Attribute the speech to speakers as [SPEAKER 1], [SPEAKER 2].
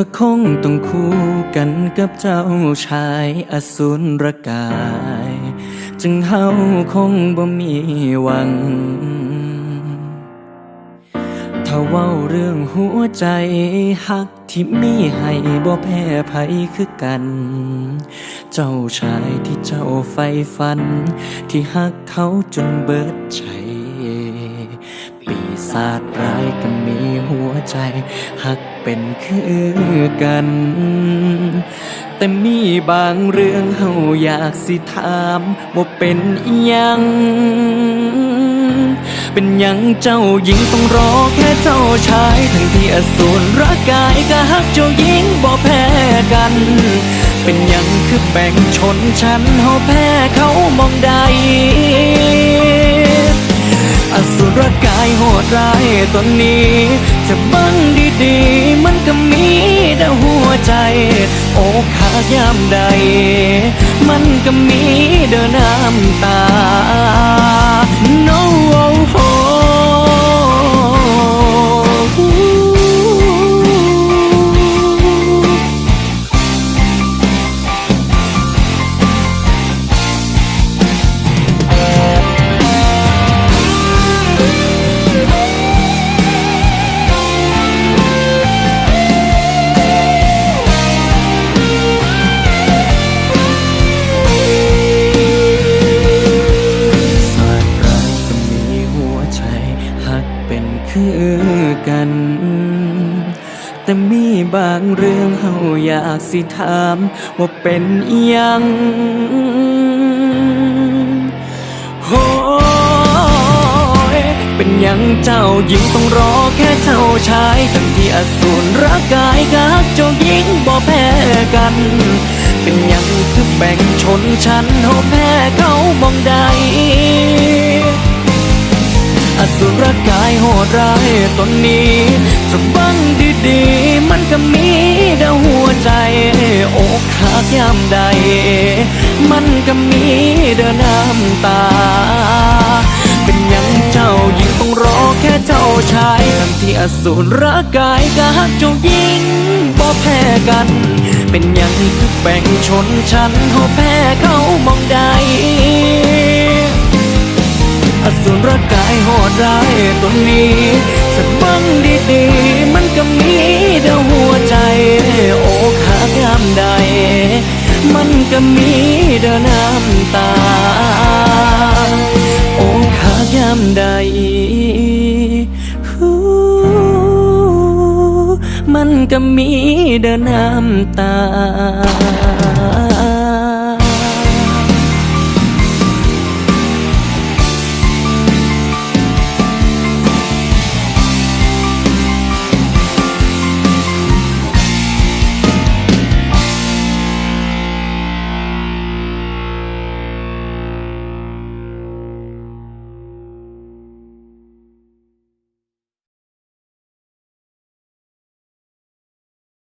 [SPEAKER 1] ก็คงต้องคู่กันกับเจ้าชายอสูรกาย จึงเฮาคงบ่มีหวังถ้าเว้าเรื่องหัวใจฮักที่มีให้บ่แพ้ไผคือกัน เจ้าชายที่เจ้าใฝ่ฝันที่ฮักเขาจนเบิดใจปีศาจร้ายก็มีหัวใจฮักเป็นคือกัน แต่มีบางเรื่องเฮาอยากสิถามว่าเป็นอิหยัง เป็นหยังเจ้าหญิงต้องรอแค่เจ้าชายทั้งที่อสูรร่างกายก็ฮักเจ้าหญิงบ่แพ้กัน เป็นหยังคือแบ่งชนชั้นเฮาแพ้เขามองใดอสูรกายโหดร้ายตอนนี้จะบังดีๆมันก็มีแต่หัวใจโอ้ขายามใดมันก็มีเดินน้ำตา Noคือกันแต่มีบางเรื่องเฮาอยากสิถามว่าเป็นอิหยังโอ้ยเป็นหยังเจ้าหญิงต้องรอแค่เจ้าชายทั้งที่อสูรร่างกายกับเจ้าหญิงบ่แพ้กัน เป็นหยังคือแบ่งชนชั้นเฮาแพ้เขามองใดอสูรกายโหดร้ายตนนี้จะบังดีๆมันก็มีแต่หัวใจอกหักยามใดมันก็มีเดินน้ำตาเป็นหยังเจ้าหญิงต้องรอแค่เจ้าชายทั้งที่อสูรกายกับเจ้าหญิงบ่แพ้กัน เป็นหยังคือแบ่งชนชั้นเฮาแพ้เขามองใดอสูรกายโหดร้ายตัวนี้จะบังดีๆมันก็มีแต่หัวใจโอ้ขายามใดมันก็มีแต่น้ำตาโอ้ขายามใดมันก็มีแต่น้ำตา